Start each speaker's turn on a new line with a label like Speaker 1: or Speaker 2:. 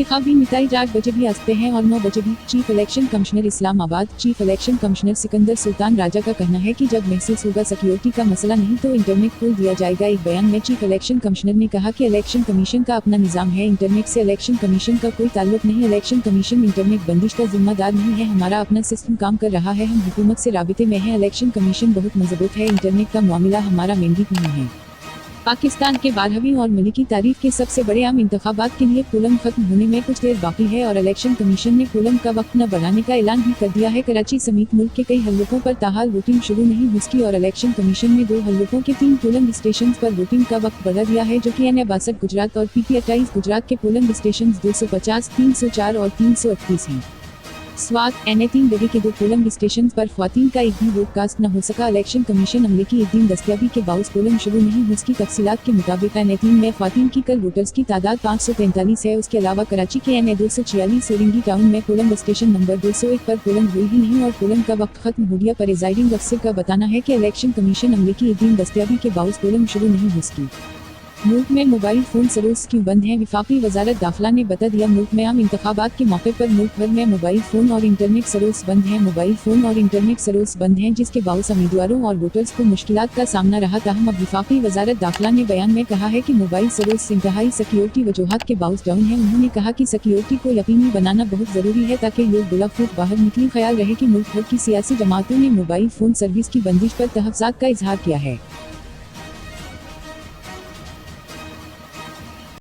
Speaker 1: इंतखाबी नतीजे 8 बजे भी आ सकते हैं और 9 बजे भी। Chief election commissioner Islamabad. Chief election commissioner Sikandar Sultan Raja का कहना है कि जब महसूस होगा सिक्योरिटी का मसला नहीं तो इंटरनेट खोल दिया जाएगा। एक बयान में चीफ इलेक्शन कमिश्नर ने कहा कि इलेक्शन कमीशन का अपना निज़ाम है, इंटरनेट से इलेक्शन कमीशन का कोई ताल्लुक नहीं। इलेक्शन कमीशन इंटरनेट बंदिश का जिम्मेदार नहीं है, हमारा अपना सिस्टम काम कर रहा है, हम हुकूमत से राबिते में हैं। इलेक्शन कमीशन बहुत मजबूत है, इंटरनेट का मामला हमारा मैंडेट नहीं है। पाकिस्तान के 12वीं और मलिकी तारीख के सबसे बड़े आम इंतखाबात के लिए पोलिंग खत्म होने में कुछ देर बाकी है और इलेक्शन कमीशन ने पोलिंग का वक्त न बढ़ाने का ऐलान भी कर दिया है। कराची समेत मुल्क के कई हलकों पर ताहाल वोटिंग शुरू नहीं हो सकी और इलेक्शन कमीशन ने 2 हलकों के 3 पोलिंग स्टेशन पर वोटिंग का वक्त बढ़ा दिया है, जो कि N62 गुजरात और PP28 गुजरात के पोलिंग स्टेशन 250, 304 और 338 हैं। स्वात N3 दिल्ली के 2 पोलिंग स्टेशन पर ख्वातीन का एक भी वोट कास्ट न हो सका। इलेक्शन कमीशन अमले की एक दिन दस्तयाबी के बावजूद पोलिंग शुरू नहीं हो सकी। तफसीलात के मुताबिक N3 में ख्वातीन की कल वोटर्स की तादाद 543 है। उसके अलावा कराची के N246 औरंगी टाउन में पोलिंग स्टेशन नंबर 201 पर पोलिंग हुई ही नहीं और पोलिंग का वक्त खत्म हो गया। प्रिजाइडिंग अफसर का बताना है कि इलेक्शन कमीशन अमले की एक दिन दस्तयाबी के बावजूद पोलिंग शुरू नहीं हो सकी। मुल्क में मोबाइल फ़ोन सर्विस क्यों बंद हैं? वफाकी वजारत दाखिला ने बता दिया, मुल्क में आम इंतखाबात के मौके पर मुल्क भर में मोबाइल फ़ोन और इंटरनेट सर्विस बंद हैं। मोबाइल फ़ोन और इंटरनेट सर्विस बंद हैं, जिसके बावजूद उम्मीदवारों और वोटर्स को मुश्किलात का सामना रहा। ताहम अब वफाकी वजारत दाखिला ने बयान में कहा है कि मोबाइल सर्विस इंतहाई सिक्योरिटी वजूहात के बावजूद डाउन है। उन्होंने कहा कि सिक्योरिटी को यकीनी बनाना बहुत ज़रूरी है ताकि लोग बिलाफूट बाहर निकले। ख्याल रहे कि मुल्क भर की सियासी जमातों ने मोबाइल फ़ोन सर्विस की बंदिश पर तहफ़्ज़ात का इजहार किया है।